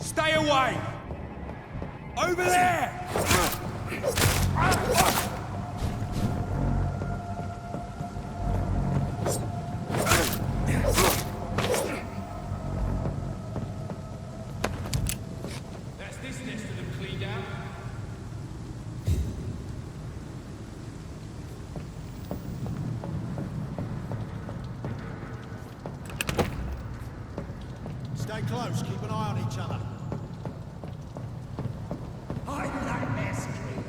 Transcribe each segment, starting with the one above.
Stay away! Over there! That's this nest of them cleaned out. Stay close, keep an eye on each other. I'm nightmare screamed.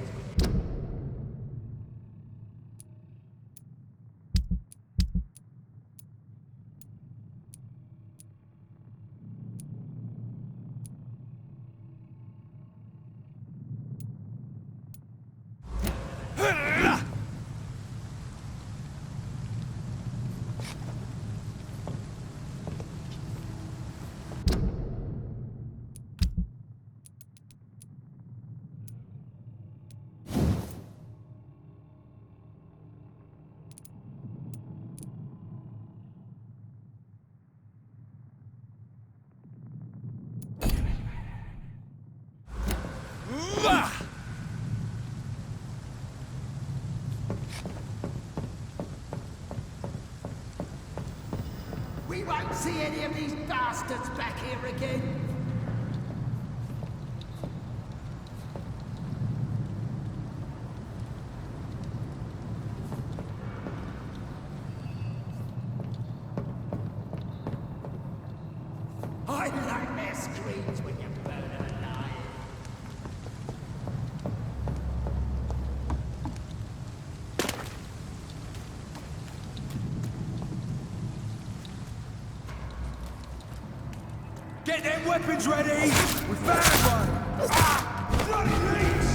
We won't see any of these bastards back here again. I like their screams when you burn them alive. Get them weapons ready! We found one! Ah! Bloody leech!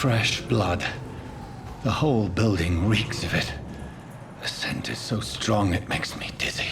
Fresh blood. The whole building reeks of it. The scent is so strong it makes me dizzy.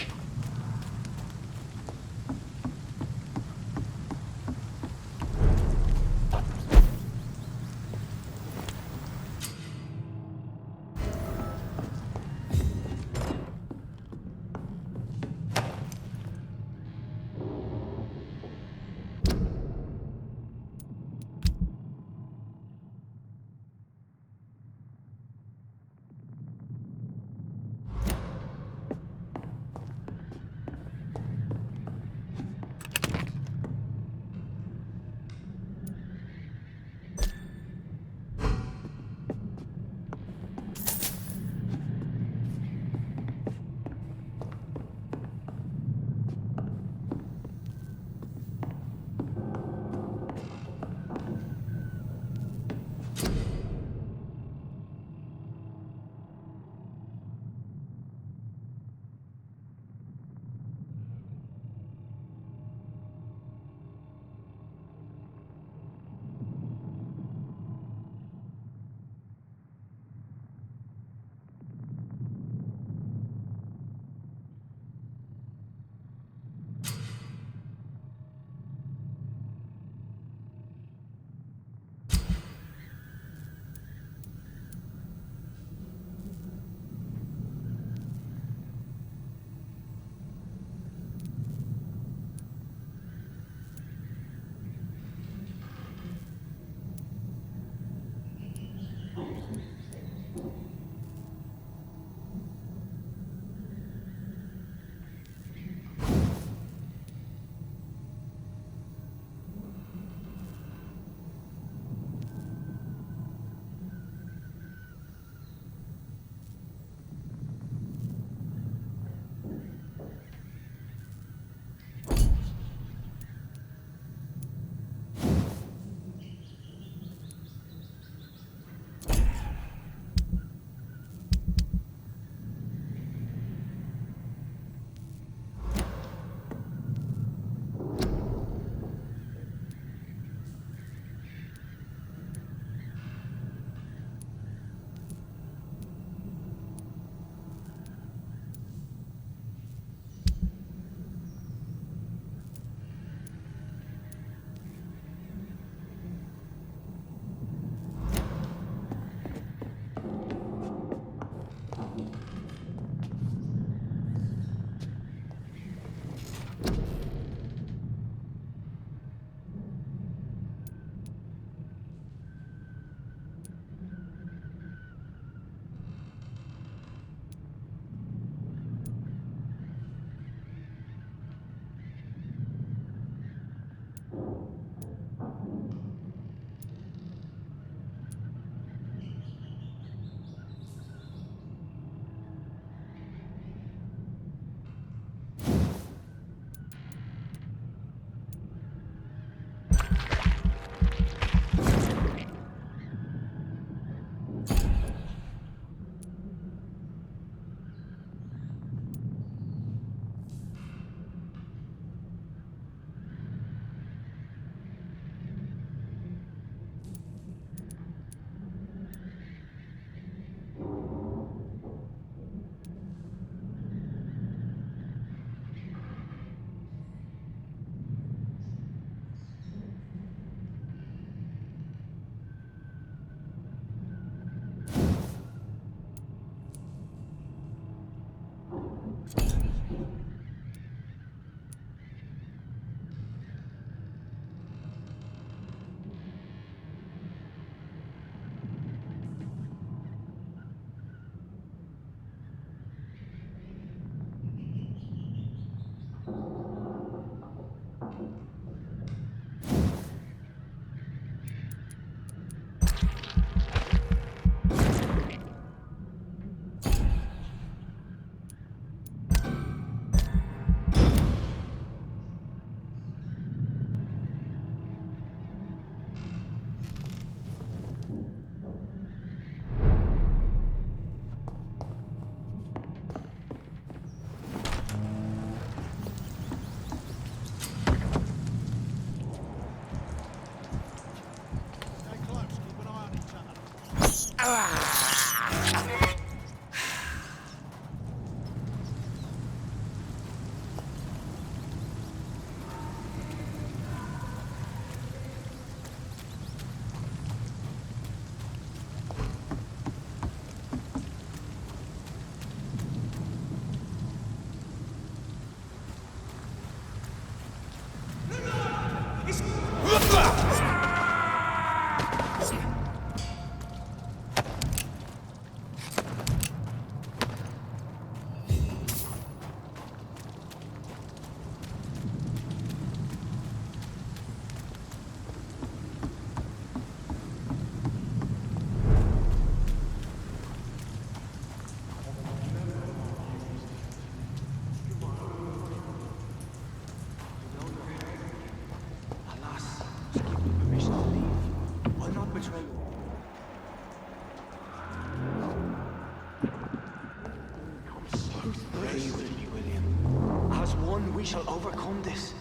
We shall overcome this.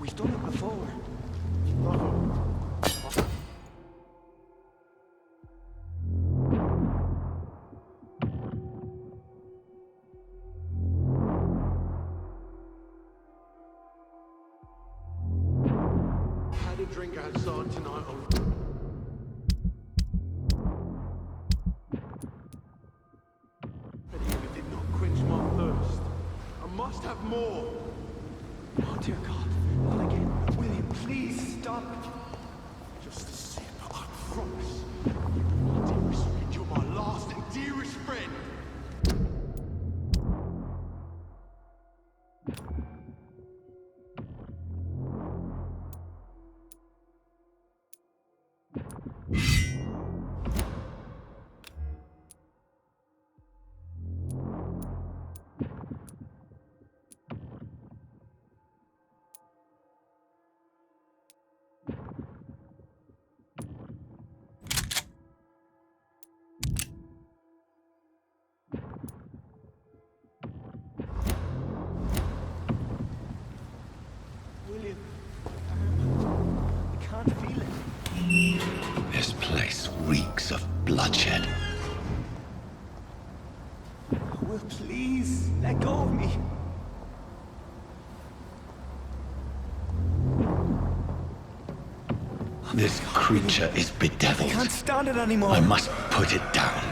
We've done it before. Had a drink outside tonight. But it did not quench my thirst. I must have more. Oh, dear God. Not again. William, please stop. Just a sip, I promise. My dearest friend, you're my last and dearest friend. This place reeks of bloodshed. Will, please, let go of me. This creature is bedeviled. I can't stand it anymore. I must put it down.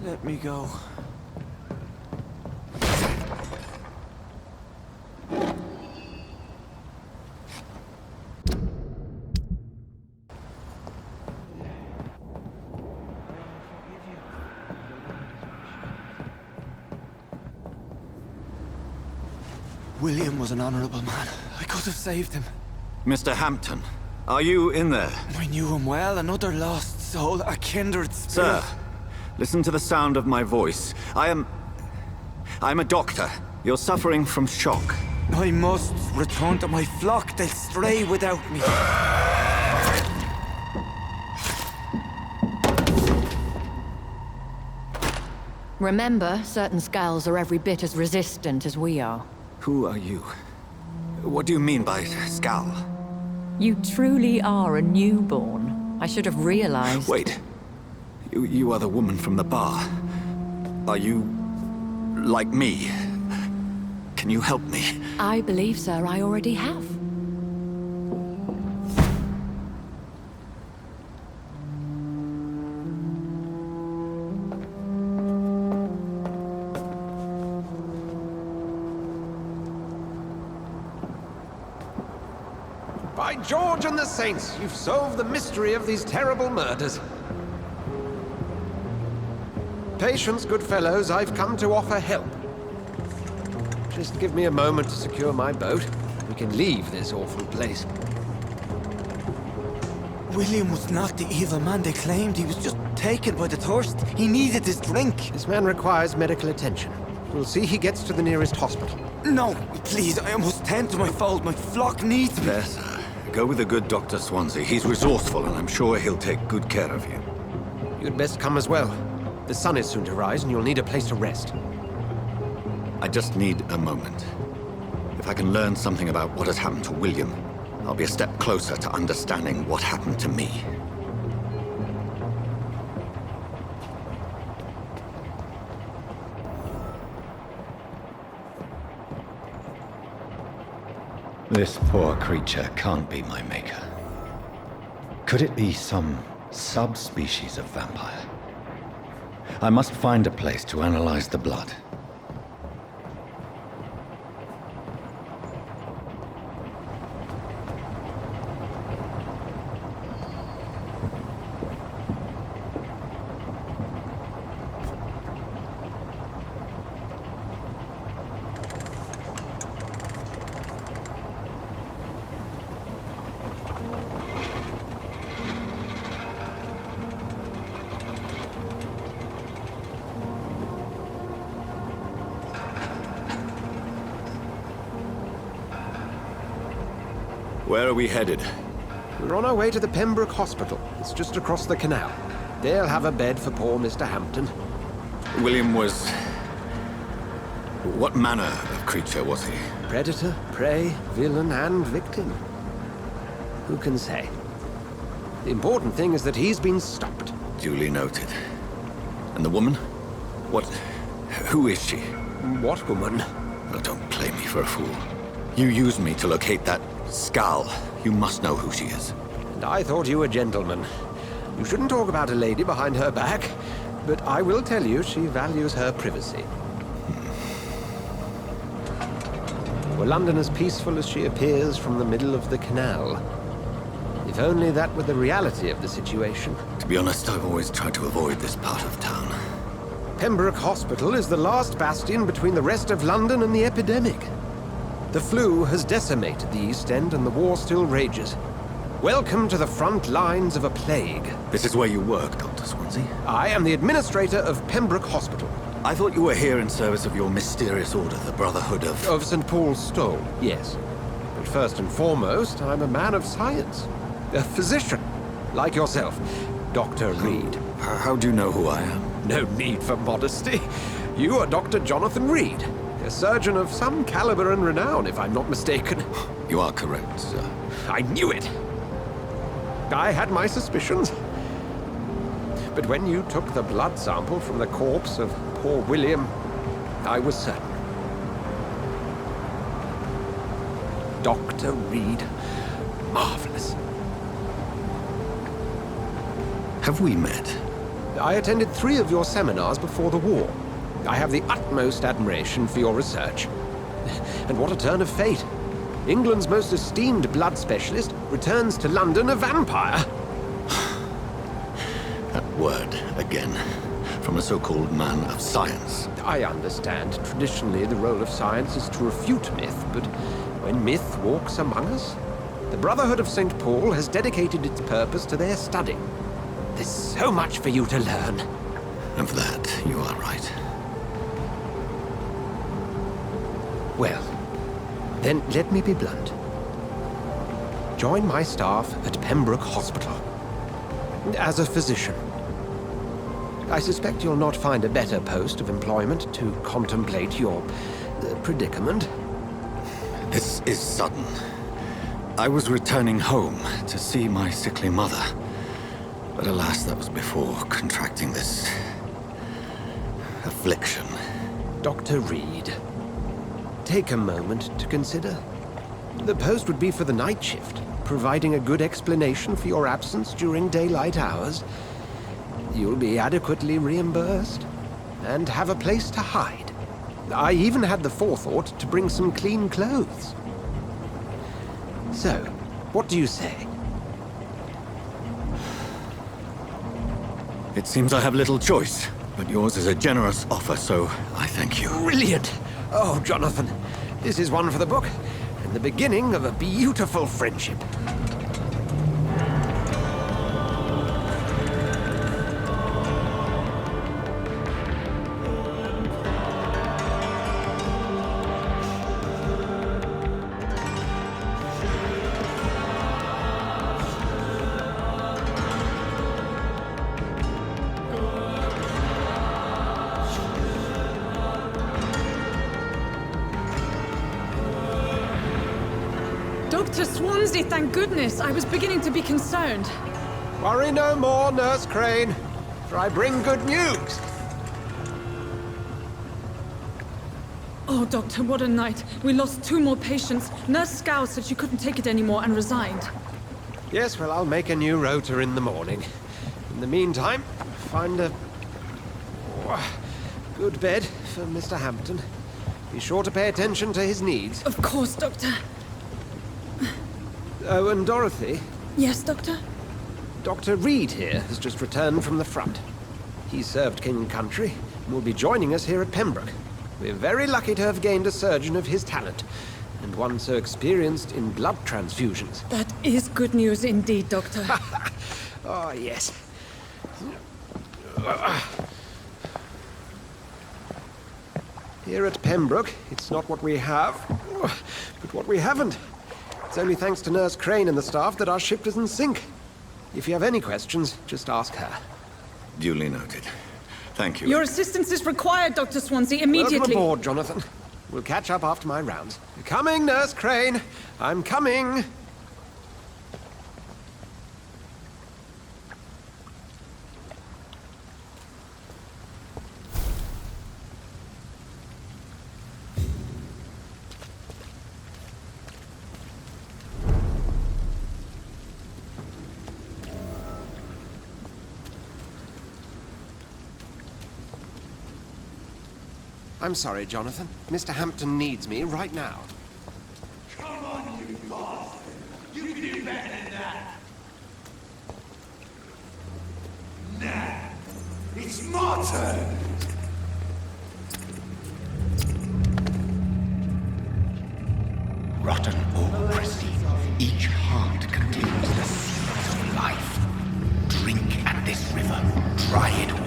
Let me go. William was an honorable man. I could have saved him. Mr. Hampton, are you in there? I knew him well, another lost soul, a kindred spirit. Sir, listen to the sound of my voice. I'm a doctor. You're suffering from shock. I must return to my flock. They'll stray without me. Remember, certain skulls are every bit as resistant as we are. Who are you? What do you mean by skull? You truly are a newborn. I should have realized. Wait. You are the woman from the bar. Are you... like me? Can you help me? I believe, sir, I already have. By George and the Saints, you've solved the mystery of these terrible murders. Patience, good fellows, I've come to offer help. Just give me a moment to secure my boat. We can leave this awful place. William was not the evil man they claimed. He was just taken by the thirst. He needed his drink. This man requires medical attention. We'll see he gets to the nearest hospital. No, please, I must tend to my fold. My flock needs me. There, sir. Go with the good Dr. Swansea. He's resourceful, and I'm sure he'll take good care of you. You'd best come as well. The sun is soon to rise, and you'll need a place to rest. I just need a moment. If I can learn something about what has happened to William, I'll be a step closer to understanding what happened to me. This poor creature can't be my maker. Could it be some subspecies of vampire? I must find a place to analyze the blood. Where are we headed? We're on our way to the Pembroke Hospital. It's just across the canal. They'll have a bed for poor Mr. Hampton. William was... what manner of creature was he? Predator, prey, villain, and victim. Who can say? The important thing is that he's been stopped. Duly noted. And the woman? What... who is she? What woman? Oh, don't play me for a fool. You used me to locate that skull. You must know who she is. And I thought you a gentleman. You shouldn't talk about a lady behind her back, but I will tell you she values her privacy. Were London as peaceful as she appears from the middle of the canal? If only that were the reality of the situation. To be honest, I've always tried to avoid this part of town. Pembroke Hospital is the last bastion between the rest of London and the epidemic. The flu has decimated the East End and the war still rages. Welcome to the front lines of a plague. This is where you work, Dr. Swansea? I am the administrator of Pembroke Hospital. I thought you were here in service of your mysterious order, the Brotherhood of... Of St. Paul's Stole, yes. But first and foremost, I'm a man of science. A physician, like yourself, Dr. Reed. How do you know who I am? No need for modesty. You are Dr. Jonathan Reed, a surgeon of some caliber and renown, if I'm not mistaken. You are correct, sir. I knew it! I had my suspicions. But when you took the blood sample from the corpse of poor William, I was certain. Dr. Reed. Marvelous. Have we met? I attended 3 of your seminars before the war. I have the utmost admiration for your research. And what a turn of fate. England's most esteemed blood specialist returns to London a vampire. That word, again. From a so-called man of science. I understand. Traditionally, the role of science is to refute myth, but when myth walks among us, the Brotherhood of St. Paul has dedicated its purpose to their study. There's so much for you to learn. And for that, you are right. Well, then let me be blunt. Join my staff at Pembroke Hospital. As a physician. I suspect you'll not find a better post of employment to contemplate your predicament. This is sudden. I was returning home to see my sickly mother. But alas, that was before contracting this affliction. Dr. Reed, take a moment to consider. The post would be for the night shift, providing a good explanation for your absence during daylight hours. You'll be adequately reimbursed, and have a place to hide. I even had the forethought to bring some clean clothes. So, what do you say? It seems I have little choice, but yours is a generous offer, so I thank you. Brilliant! Oh, Jonathan, this is one for the book, and the beginning of a beautiful friendship. Dr. Swansea, thank goodness. I was beginning to be concerned. Worry no more, Nurse Crane, for I bring good news. Oh, Doctor, what a night. We lost 2 more patients. Nurse Scow said she couldn't take it anymore and resigned. Yes, well, I'll make a new rota in the morning. In the meantime, find a good bed for Mr. Hampton. Be sure to pay attention to his needs. Of course, Doctor. Oh, and Dorothy? Yes, Doctor? Dr. Reed here has just returned from the front. He served King and Country and will be joining us here at Pembroke. We're very lucky to have gained a surgeon of his talent, and one so experienced in blood transfusions. That is good news indeed, Doctor. Oh, yes. Here at Pembroke, it's not what we have, but what we haven't. It's only thanks to Nurse Crane and the staff that our ship doesn't sink. If you have any questions, just ask her. Duly noted. Thank you. Your assistance is required, Dr. Swansea, immediately. Welcome aboard, Jonathan. We'll catch up after my rounds. Coming, Nurse Crane. I'm coming. I'm sorry, Jonathan. Mr. Hampton needs me right now. Come on, you bastard! You can do better than that! Nah, it's my turn! Rotten or pristine, each heart contains the seeds of life. Drink at this river, try it all.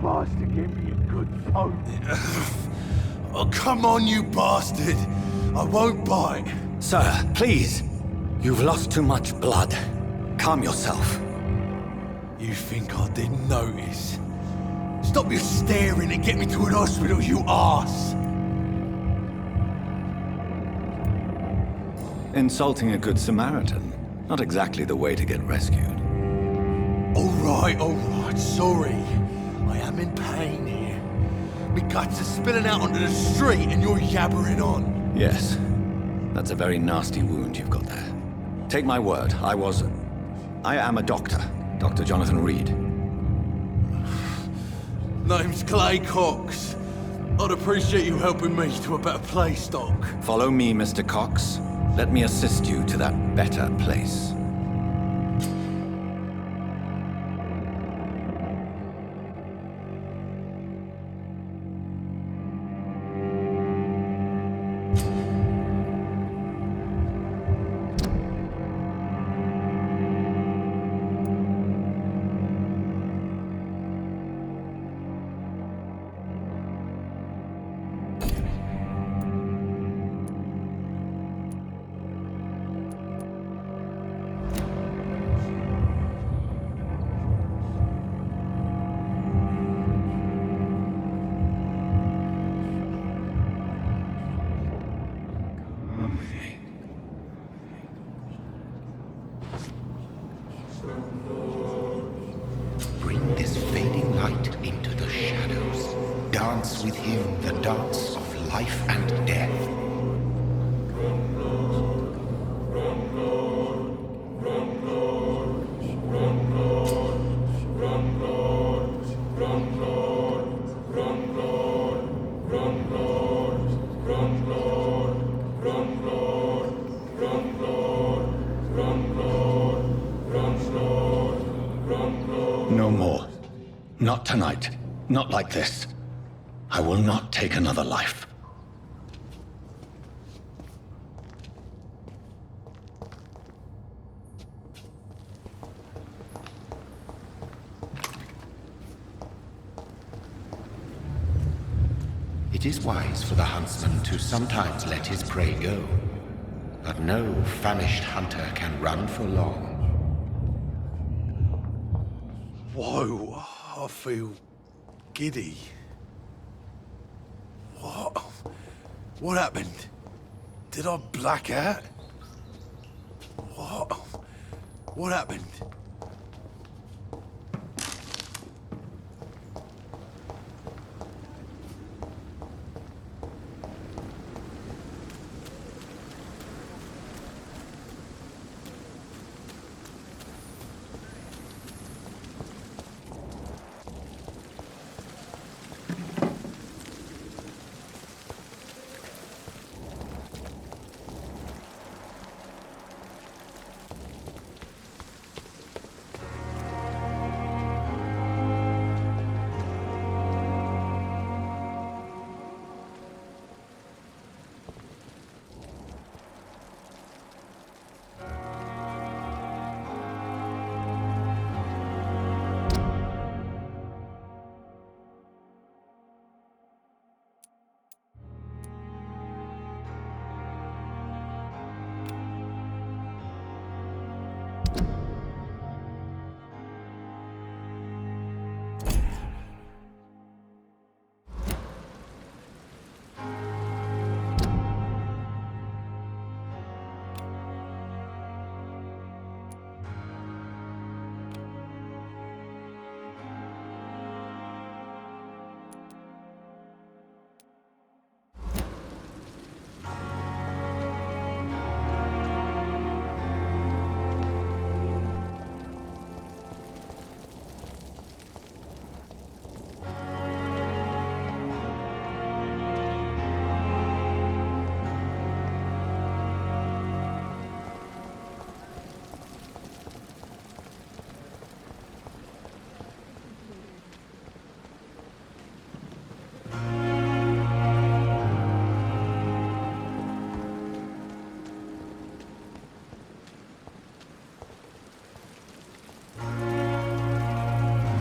Bastard gave me a good poke. Oh, come on, you bastard! I won't bite. Sir, please. You've lost too much blood. Calm yourself. You think I didn't notice? Stop your staring and get me to an hospital, you arse! Insulting a good Samaritan. Not exactly the way to get rescued. All right, sorry. I am in pain here. My guts are spilling out onto the street and you're yabbering on. Yes. That's a very nasty wound you've got there. Take my word, I am a doctor. Dr. Jonathan Reed. Name's Clay Cox. I'd appreciate you helping me to a better place, Doc. Follow me, Mr. Cox. Let me assist you to that better place. Bring this fading light into the shadows. Dance with him the dance of life and death. No more. Not tonight. Not like this. I will not take another life. It is wise for the huntsman to sometimes let his prey go, but no famished hunter can run for long. Whoa, I feel giddy. What? What happened? Did I black out? What? What happened?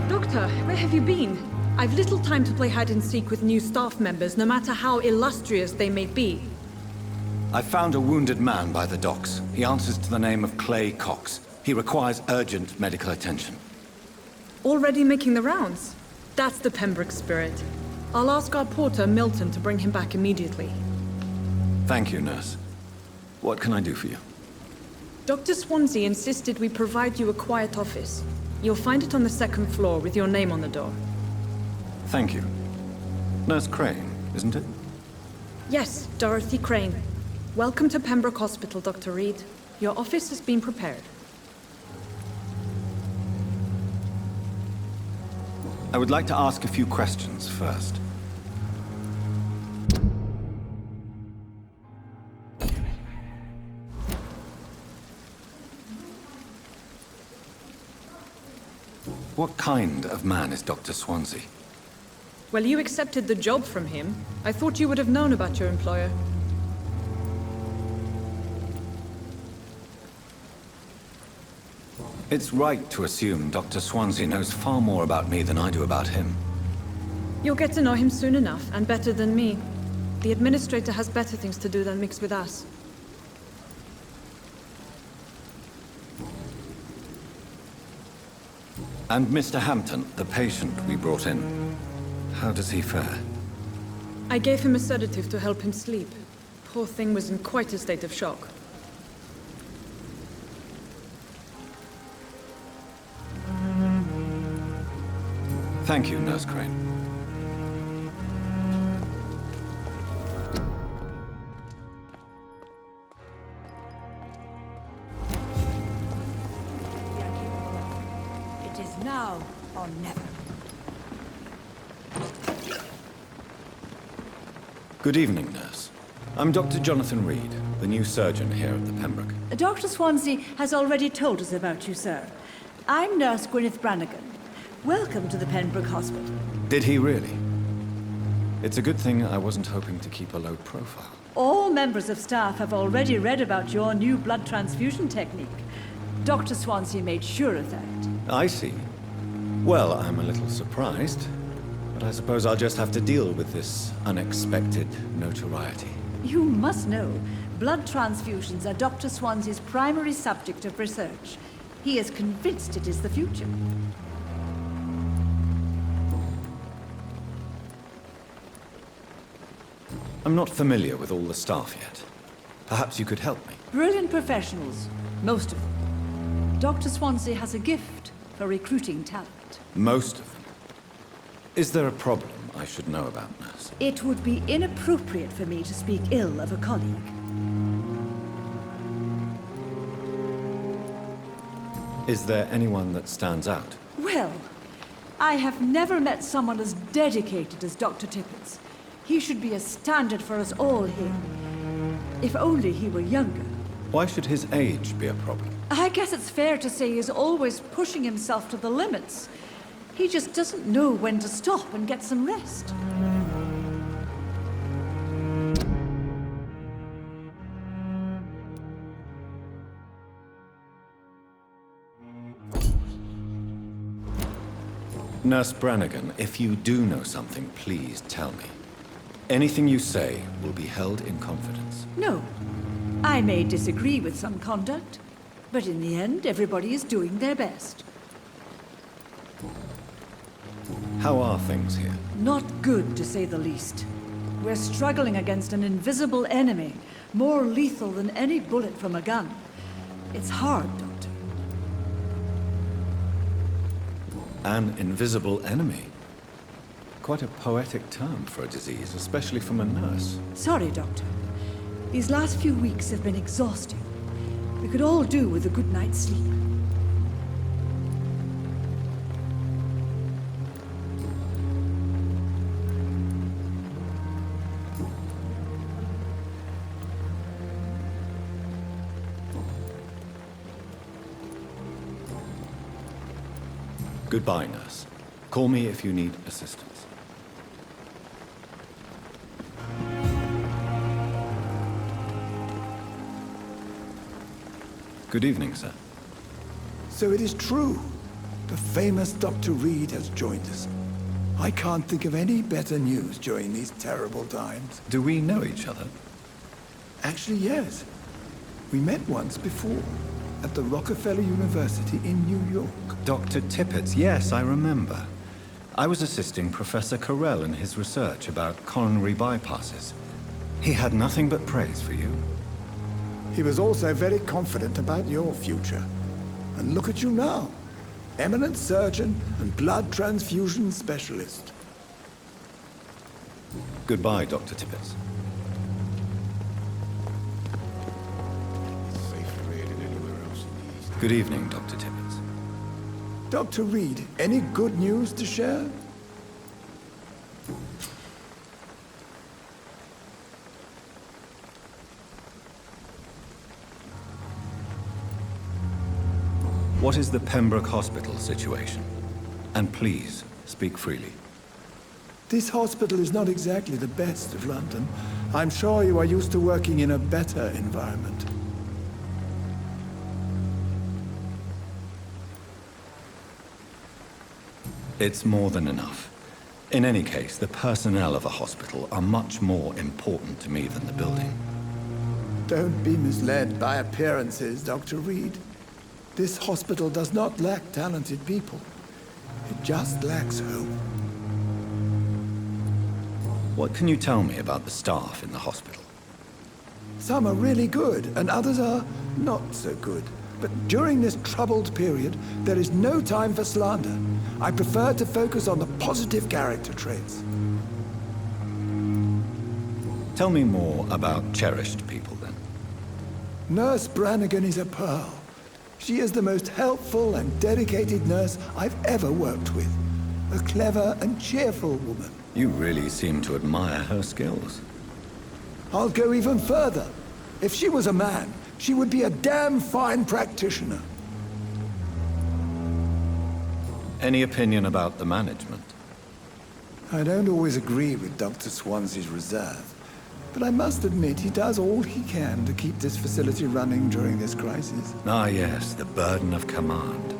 Doctor, where have you been? I've little time to play hide and seek with new staff members, no matter how illustrious they may be. I found a wounded man by the docks. He answers to the name of Clay Cox. He requires urgent medical attention. Already making the rounds? That's the Pembroke spirit. I'll ask our porter, Milton, to bring him back immediately. Thank you, nurse. What can I do for you? Dr. Swansea insisted we provide you a quiet office. You'll find it on the second floor with your name on the door. Thank you. Nurse Crane, isn't it? Yes, Dorothy Crane. Welcome to Pembroke Hospital, Dr. Reed. Your office has been prepared. I would like to ask a few questions first. What kind of man is Dr. Swansea? Well, you accepted the job from him. I thought you would have known about your employer. It's right to assume Dr. Swansea knows far more about me than I do about him. You'll get to know him soon enough, and better than me. The administrator has better things to do than mix with us. And Mr. Hampton, the patient we brought in, how does he fare? I gave him a sedative to help him sleep. Poor thing was in quite a state of shock. Thank you, Nurse Crane. It is now or never. Good evening, nurse. I'm Dr. Jonathan Reed, the new surgeon here at the Pembroke. Dr. Swansea has already told us about you, sir. I'm Nurse Gwyneth Brannigan. Welcome to the Pembroke Hospital. Did he really? It's a good thing I wasn't hoping to keep a low profile. All members of staff have already read about your new blood transfusion technique. Dr. Swansea made sure of that. I see. Well, I'm a little surprised, but I suppose I'll just have to deal with this unexpected notoriety. You must know, blood transfusions are Dr. Swansea's primary subject of research. He is convinced it is the future. I'm not familiar with all the staff yet. Perhaps you could help me. Brilliant professionals, most of them. Dr. Swansea has a gift for recruiting talent. Most of them. Is there a problem I should know about, nurse? It would be inappropriate for me to speak ill of a colleague. Is there anyone that stands out? Well, I have never met someone as dedicated as Dr. Tippets. He should be a standard for us all here. If only he were younger. Why should his age be a problem? I guess it's fair to say he's always pushing himself to the limits. He just doesn't know when to stop and get some rest. Nurse Brannigan, if you do know something, please tell me. Anything you say will be held in confidence. No. I may disagree with some conduct, but in the end, everybody is doing their best. How are things here? Not good, to say the least. We're struggling against an invisible enemy, more lethal than any bullet from a gun. It's hard, Doctor. An invisible enemy? Quite a poetic term for a disease, especially from a nurse. Sorry, Doctor. These last few weeks have been exhausting. We could all do with a good night's sleep. Goodbye, nurse. Call me if you need assistance. Good evening, sir. So it is true. The famous Dr. Reed has joined us. I can't think of any better news during these terrible times. Do we know each other? Actually, yes. We met once before, at the Rockefeller University in New York. Dr. Tippets, yes, I remember. I was assisting Professor Carell in his research about coronary bypasses. He had nothing but praise for you. He was also very confident about your future. And look at you now. Eminent surgeon and blood transfusion specialist. Goodbye, Dr. Tippets. Good evening, Dr. Tippets. Dr. Reed, any good news to share? What is the Pembroke Hospital situation? And please, speak freely. This hospital is not exactly the best of London. I'm sure you are used to working in a better environment. It's more than enough. In any case, the personnel of a hospital are much more important to me than the building. Don't be misled by appearances, Dr. Reed. This hospital does not lack talented people. It just lacks hope. What can you tell me about the staff in the hospital? Some are really good, and others are not so good. But during this troubled period, there is no time for slander. I prefer to focus on the positive character traits. Tell me more about cherished people, then. Nurse Brannigan is a pearl. She is the most helpful and dedicated nurse I've ever worked with. A clever and cheerful woman. You really seem to admire her skills. I'll go even further. If she was a man, she would be a damn fine practitioner. Any opinion about the management? I don't always agree with Dr. Swansea's reserve, but I must admit he does all he can to keep this facility running during this crisis. Ah yes, the burden of command.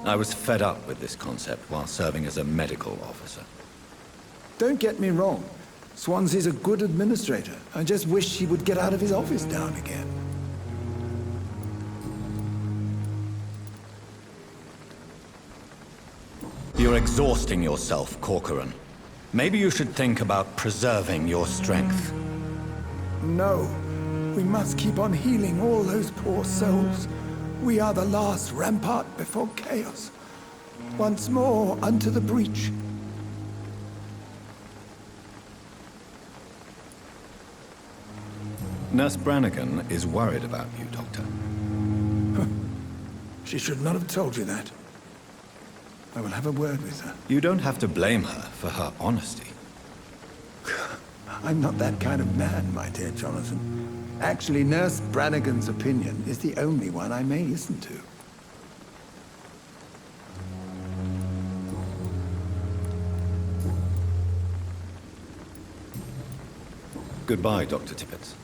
I was fed up with this concept while serving as a medical officer. Don't get me wrong. Swansea's a good administrator. I just wish he would get out of his office now and again. You're exhausting yourself, Corcoran. Maybe you should think about preserving your strength. No. We must keep on healing all those poor souls. We are the last rampart before chaos. Once more unto the breach. Nurse Brannigan is worried about you, Doctor. She should not have told you that. I will have a word with her. You don't have to blame her for her honesty. I'm not that kind of man, my dear Jonathan. Actually, Nurse Brannigan's opinion is the only one I may listen to. Goodbye, Dr. Tippets.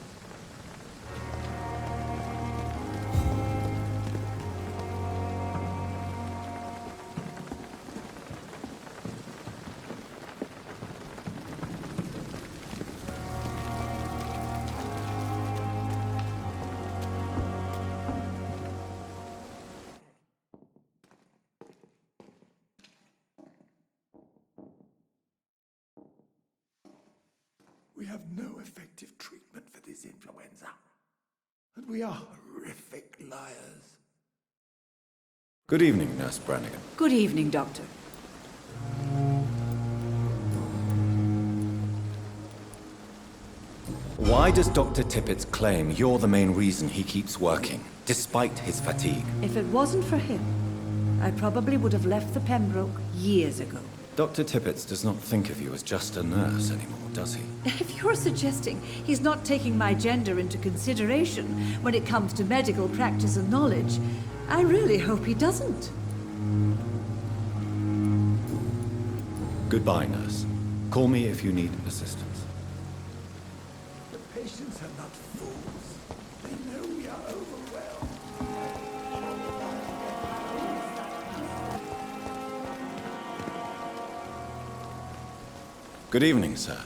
We have no effective treatment for this influenza. And we are horrific liars. Good evening, Nurse Brannigan. Good evening, Doctor. Why does Dr. Tippets claim you're the main reason he keeps working, despite his fatigue? If it wasn't for him, I probably would have left the Pembroke years ago. Dr. Tippets does not think of you as just a nurse anymore, does he? If you're suggesting he's not taking my gender into consideration when it comes to medical practice and knowledge, I really hope he doesn't. Goodbye, nurse. Call me if you need assistance. The patients are not fools. They know we are overwhelmed. Good evening, sir.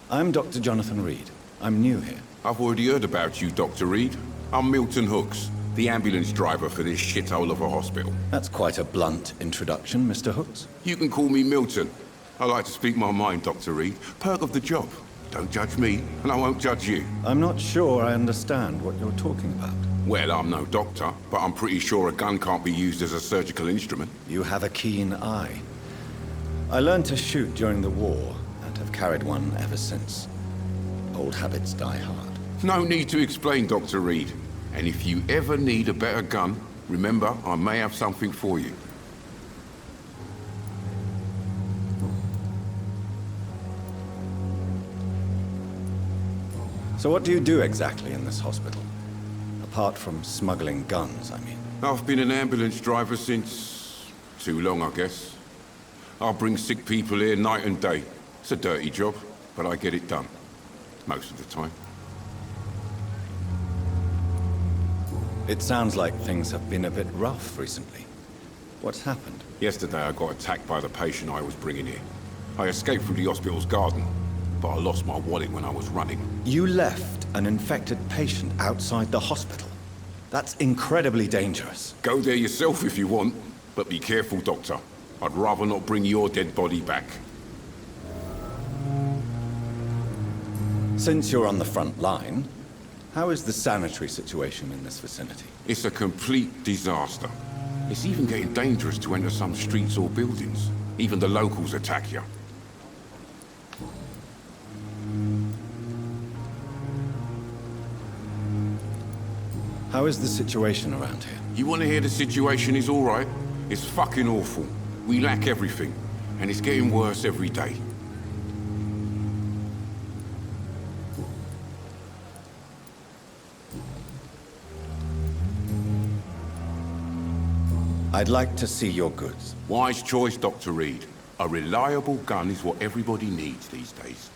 I'm Dr. Jonathan Reed. I'm new here. I've already heard about you, Dr. Reed. I'm Milton Hooks, the ambulance driver for this shithole of a hospital. That's quite a blunt introduction, Mr. Hooks. You can call me Milton. I like to speak my mind, Dr. Reed. Perk of the job. Don't judge me, and I won't judge you. I'm not sure I understand what you're talking about. Well, I'm no doctor, but I'm pretty sure a gun can't be used as a surgical instrument. You have a keen eye. I learned to shoot during the war, and have carried one ever since. Old habits die hard. No need to explain, Dr. Reed. And if you ever need a better gun, remember, I may have something for you. So what do you do exactly in this hospital? Apart from smuggling guns, I mean. I've been an ambulance driver since... too long, I guess. I bring sick people here night and day. It's a dirty job, but I get it done. Most of the time. It sounds like things have been a bit rough recently. What's happened? Yesterday I got attacked by the patient I was bringing here. I escaped through the hospital's garden, but I lost my wallet when I was running. You left an infected patient outside the hospital? That's incredibly dangerous. Go there yourself if you want, but be careful, Doctor. I'd rather not bring your dead body back. Since you're on the front line, how is the sanitary situation in this vicinity? It's a complete disaster. It's even getting dangerous to enter some streets or buildings. Even the locals attack you. How is the situation around here? You want to hear the situation is all right? It's fucking awful. We lack everything, and it's getting worse every day. I'd like to see your goods. Wise choice, Dr. Reed. A reliable gun is what everybody needs these days.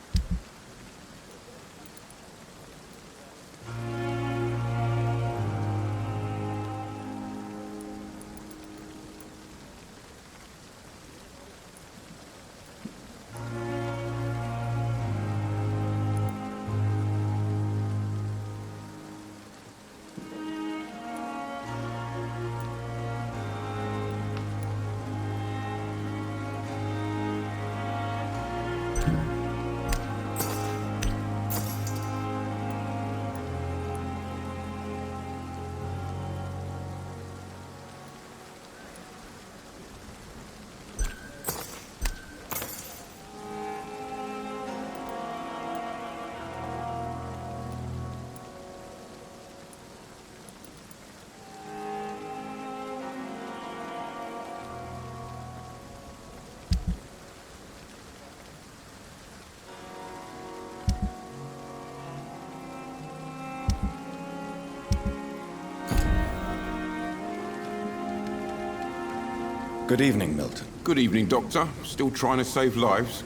Good evening, Milton. Good evening, Doctor. Still trying to save lives?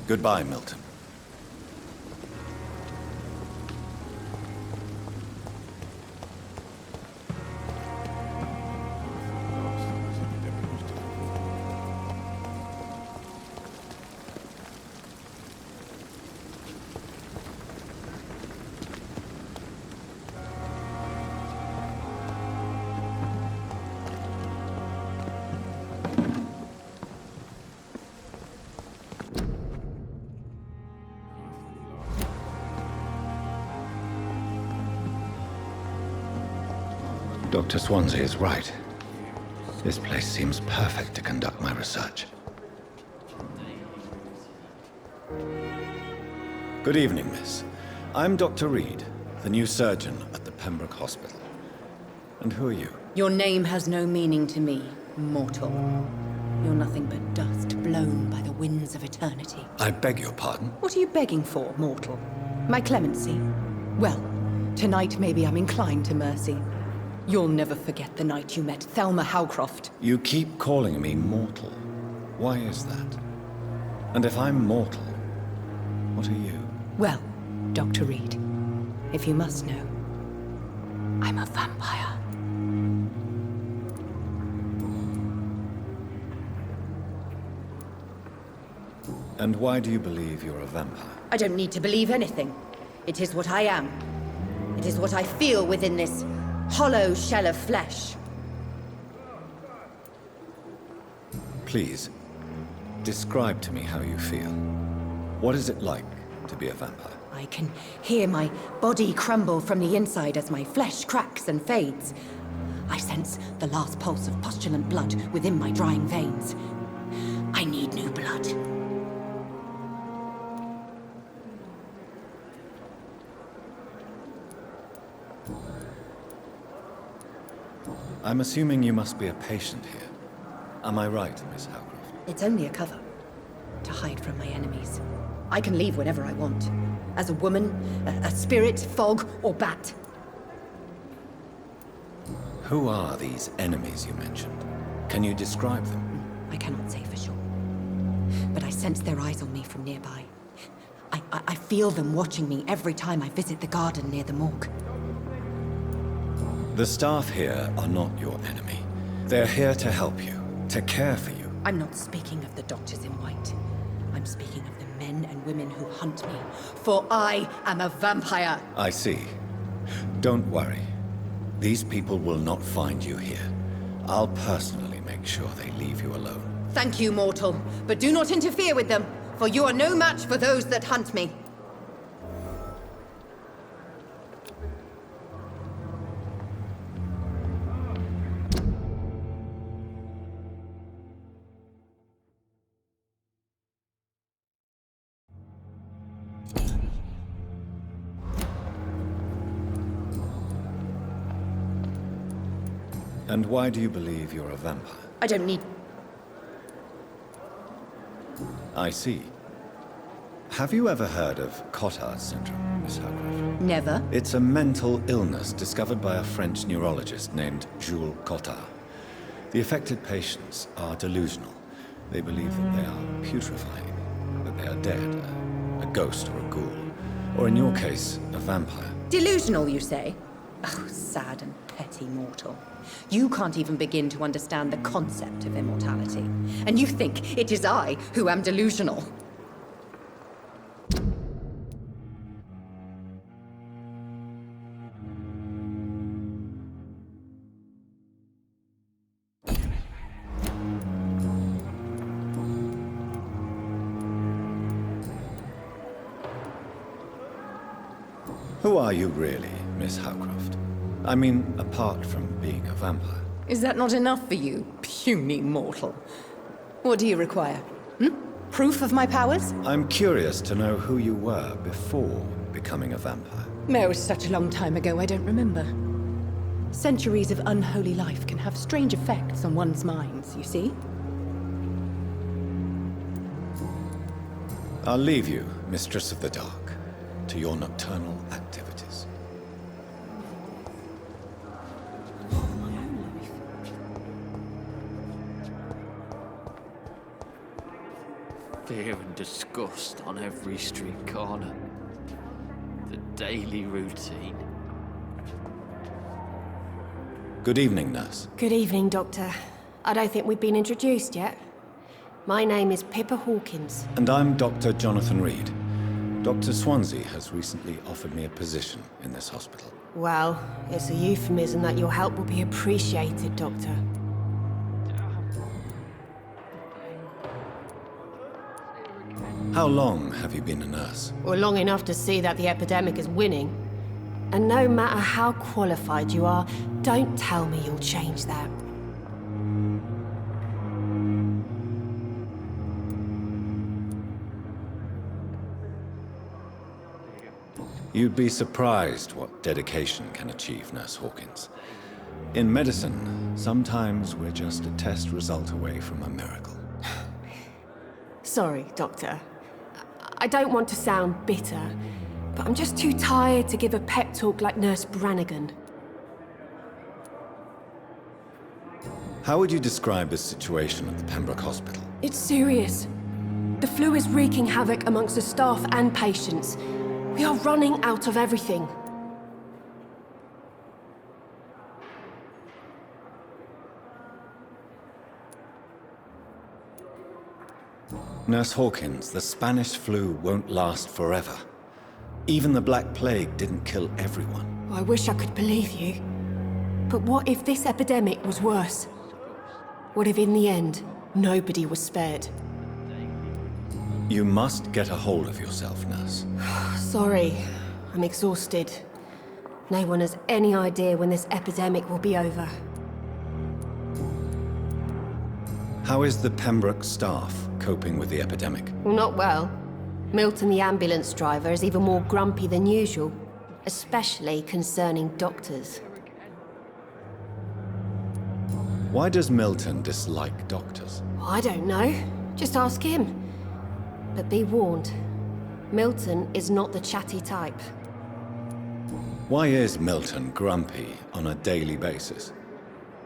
Goodbye, Milton. Dr. Swansea is right. This place seems perfect to conduct my research. Good evening, miss. I'm Dr. Reed, the new surgeon at the Pembroke Hospital. And who are you? Your name has no meaning to me, mortal. You're nothing but dust blown by the winds of eternity. I beg your pardon? What are you begging for, mortal? My clemency? Well, tonight maybe I'm inclined to mercy. You'll never forget the night you met Thelma Howcroft. You keep calling me mortal. Why is that? And if I'm mortal, what are you? Well, Dr. Reed, if you must know, I'm a vampire. And why do you believe you're a vampire? I don't need to believe anything. It is what I am. It is what I feel within this hollow shell of flesh. Please, describe to me how you feel. What is it like to be a vampire? I can hear my body crumble from the inside as my flesh cracks and fades. I sense the last pulse of postulant blood within my drying veins. I need new blood. I'm assuming you must be a patient here. Am I right, Miss Howcroft? It's only a cover. To hide from my enemies. I can leave whenever I want. As a woman, a spirit, fog, or bat. Who are these enemies you mentioned? Can you describe them? I cannot say for sure. But I sense their eyes on me from nearby. I feel them watching me every time I visit the garden near the morgue. The staff here are not your enemy. They're here to help you, to care for you. I'm not speaking of the doctors in white. I'm speaking of the men and women who hunt me. For I am a vampire! I see. Don't worry. These people will not find you here. I'll personally make sure they leave you alone. Thank you, mortal. But do not interfere with them, for you are no match for those that hunt me. And why do you believe you're a vampire? I don't need... I see. Have you ever heard of Cotard syndrome, Miss Howcroft? Never. It's a mental illness discovered by a French neurologist named Jules Cotard. The affected patients are delusional. They believe that they are putrefying, that they are dead, a ghost or a ghoul, or in your case, a vampire. Delusional, you say? Oh, sad and petty mortal. You can't even begin to understand the concept of immortality. And you think it is I who am delusional. Who are you really, Miss Howcroft? I mean, apart from being a vampire. Is that not enough for you, puny mortal? What do you require? Proof of my powers? I'm curious to know who you were before becoming a vampire. Oh, it was such a long time ago, I don't remember. Centuries of unholy life can have strange effects on one's minds, you see? I'll leave you, Mistress of the Dark, to your nocturnal activities. Fear and disgust on every street corner. The daily routine. Good evening, nurse. Good evening, Doctor. I don't think we've been introduced yet. My name is Pippa Hawkins. And I'm Dr. Jonathan Reed. Dr. Swansea has recently offered me a position in this hospital. Well, it's a euphemism that your help will be appreciated, Doctor. How long have you been a nurse? Well, long enough to see that the epidemic is winning. And no matter how qualified you are, don't tell me you'll change that. You'd be surprised what dedication can achieve, Nurse Hawkins. In medicine, sometimes we're just a test result away from a miracle. Sorry, Doctor. I don't want to sound bitter, but I'm just too tired to give a pep talk like Nurse Brannigan. How would you describe the situation at the Pembroke Hospital? It's serious. The flu is wreaking havoc amongst the staff and patients. We are running out of everything. Nurse Hawkins, the Spanish flu won't last forever. Even the Black Plague didn't kill everyone. I wish I could believe you. But what if this epidemic was worse? What if in the end, nobody was spared? You must get a hold of yourself, nurse. Sorry, I'm exhausted. No one has any idea when this epidemic will be over. How is the Pembroke staff coping with the epidemic? Well, not well. Milton, the ambulance driver, is even more grumpy than usual. especially concerning doctors. Why does Milton dislike doctors? I don't know. Just ask him. But be warned, Milton is not the chatty type. Why is Milton grumpy on a daily basis?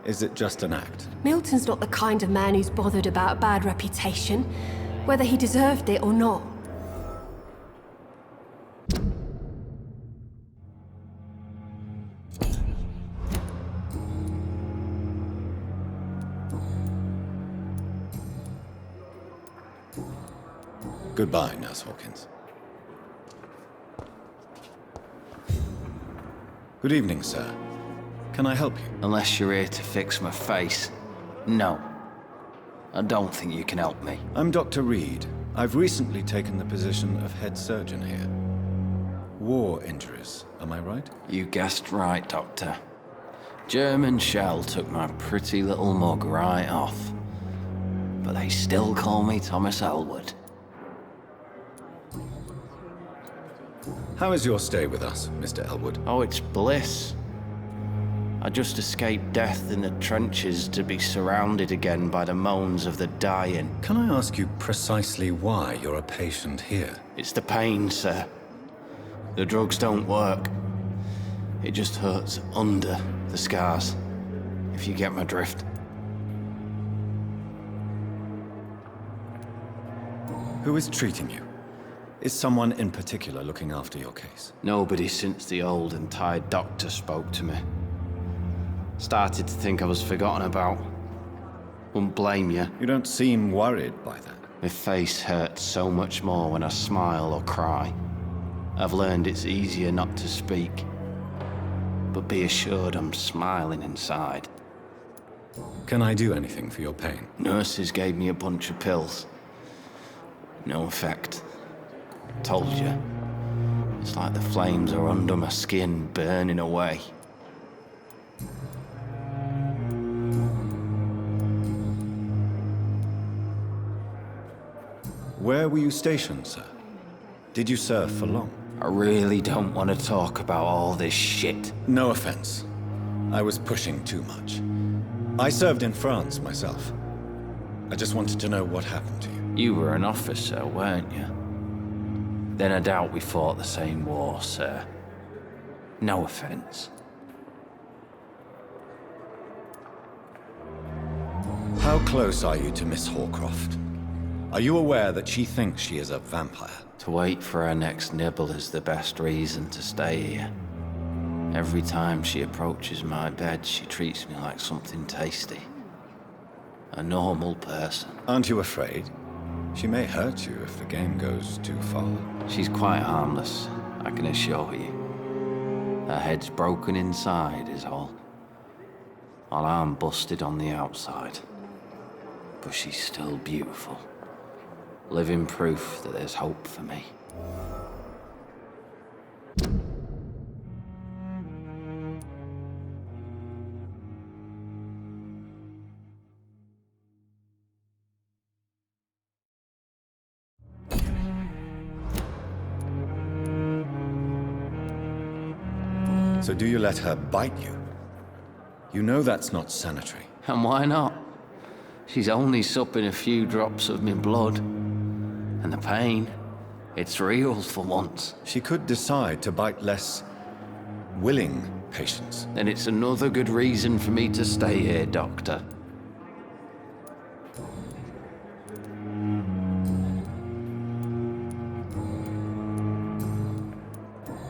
Is it just an act? Milton's not the kind of man who's bothered about a bad reputation, whether he deserved it or not. Goodbye, Nurse Hawkins. Good evening, sir. Can I help you? Unless you're here to fix my face. No. I don't think you can help me. I'm Dr. Reed. I've recently taken the position of head surgeon here. War injuries, am I right? You guessed right, Doctor. German shell took my pretty little mug right off. But they still call me Thomas Elwood. How is your stay with us, Mr. Elwood? Oh, it's bliss. I just escaped death in the trenches to be surrounded again by the moans of the dying. Can I ask you precisely why you're a patient here? It's the pain, sir. The drugs don't work. It just hurts under the scars, if you get my drift. Who is treating you? Is someone in particular looking after your case? Nobody since the old and tired doctor spoke to me. Started to think I was forgotten about. Wouldn't blame you. You don't seem worried by that. My face hurts so much more when I smile or cry. I've learned it's easier not to speak. But be assured I'm smiling inside. Can I do anything for your pain? Nurses gave me a bunch of pills. No effect. Told you. It's like the flames are under my skin, burning away. Where were you stationed, sir? Did you serve for long? I really don't want to talk about all this shit. No offense. I was pushing too much. I served in France myself. I just wanted to know what happened to you. You were an officer, weren't you? Then I doubt we fought the same war, sir. No offense. How close are you to Miss Hawcroft? Are you aware that she thinks she is a vampire? To wait for her next nibble is the best reason to stay here. Every time she approaches my bed, she treats me like something tasty. A normal person. Aren't you afraid? She may hurt you if the game goes too far. She's quite harmless, I can assure you. Her head's broken inside is all. While I'm busted on the outside. But she's still beautiful. Living proof that there's hope for me. So do you let her bite you? You know that's not sanitary. And why not? She's only supping a few drops of me blood. And the pain, it's real for once. She could decide to bite less willing patients. Then it's another good reason for me to stay here, Doctor.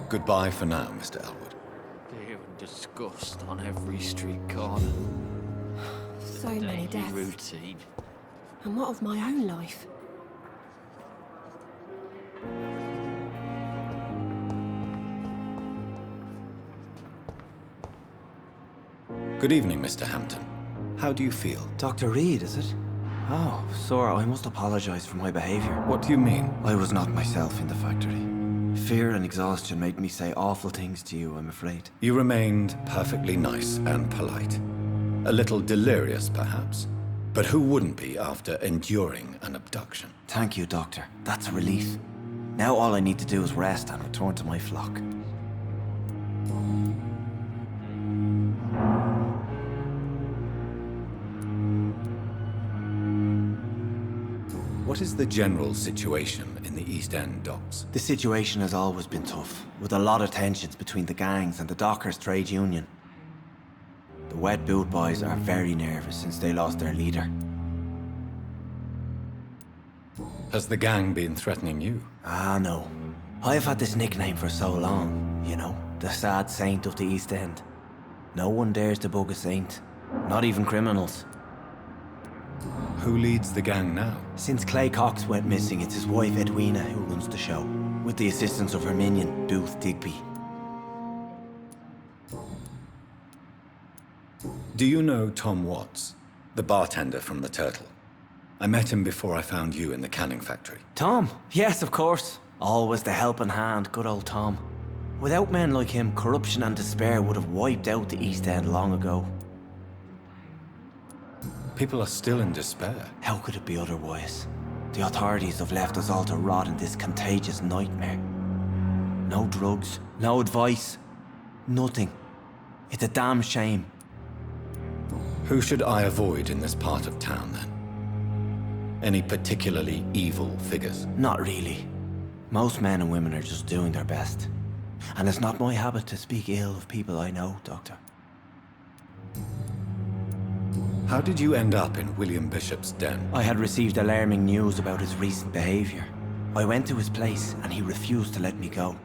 Goodbye for now, Mr. Elwood. Fear and disgust on every street corner. So many deaths. Routine. And what of my own life? Good evening, Mr. Hampton. How do you feel? Dr. Reed, is it? Oh, sir, I must apologize for my behavior. What do you mean? I was not myself in the factory. Fear and exhaustion made me say awful things to you, I'm afraid. You remained perfectly nice and polite. A little delirious, perhaps. But who wouldn't be after enduring an abduction? Thank you, Doctor. That's a relief. Now all I need to do is rest and return to my flock. What is the general situation in the East End docks? The situation has always been tough, with a lot of tensions between the gangs and the dockers' trade union. The wet boot boys are very nervous since they lost their leader. Has the gang been threatening you? Ah, no. I've had this nickname for so long, you know, the sad saint of the East End. No one dares to bug a saint, not even criminals. Who leads the gang now? Since Clay Cox went missing, it's his wife Edwina who runs the show, with the assistance of her minion, Booth Digby. Do you know Tom Watts, the bartender from the Turtle? I met him before I found you in the canning factory. Tom? Yes, of course. Always the helping hand, good old Tom. Without men like him, corruption and despair would have wiped out the East End long ago. People are still in despair. How could it be otherwise? The authorities have left us all to rot in this contagious nightmare. No drugs, no advice, nothing. It's a damn shame. Who should I avoid in this part of town, then? Any particularly evil figures? Not really. Most men and women are just doing their best. And it's not my habit to speak ill of people I know, Doctor. How did you end up in William Bishop's den? I had received alarming news about his recent behavior. I went to his place and he refused to let me go.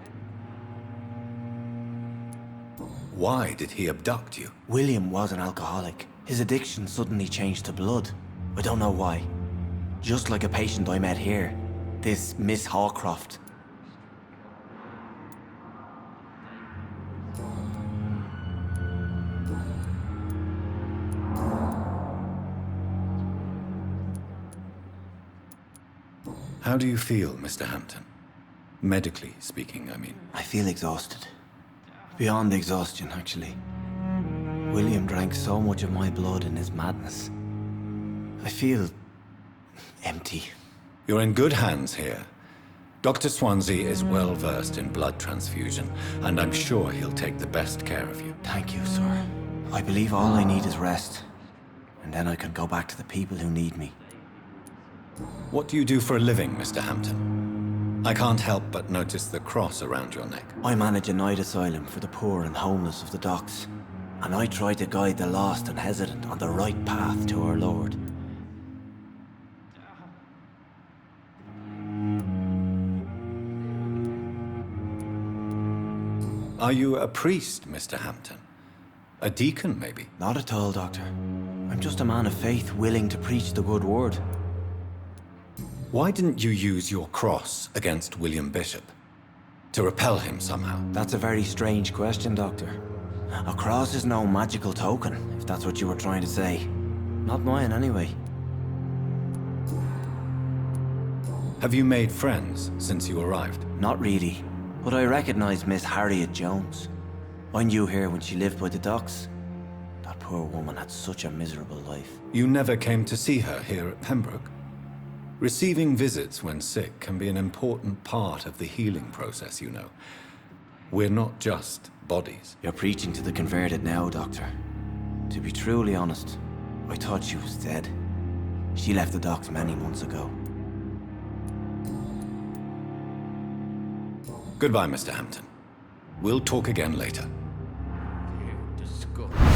Why did he abduct you? William was an alcoholic. His addiction suddenly changed to blood. I don't know why. Just like a patient I met here. This Miss Hawcroft. How do you feel, Mr. Hampton? Medically speaking, I mean. I feel exhausted. Beyond exhaustion, actually. William drank so much of my blood in his madness. I feel empty. You're in good hands here. Dr. Swansea is well versed in blood transfusion, and I'm sure he'll take the best care of you. Thank you, sir. I believe all I need is rest. And then I can go back to the people who need me. What do you do for a living, Mr. Hampton? I can't help but notice the cross around your neck. I manage a night asylum for the poor and homeless of the docks. And I try to guide the lost and hesitant on the right path to our Lord. Are you a priest, Mr. Hampton? A deacon, maybe? Not at all, Doctor. I'm just a man of faith willing to preach the good word. Why didn't you use your cross against William Bishop? To repel him somehow? That's a very strange question, Doctor. A cross is no magical token, if that's what you were trying to say. Not mine, anyway. Have you made friends since you arrived? Not really, but I recognize Miss Harriet Jones. I knew her when she lived by the docks. That poor woman had such a miserable life. You never came to see her here at Pembroke? Receiving visits when sick can be an important part of the healing process, you know. We're not just bodies. You're preaching to the converted now, Doctor. To be truly honest, I thought she was dead. She left the docks many months ago. Goodbye, Mr. Hampton. We'll talk again later. Disgust.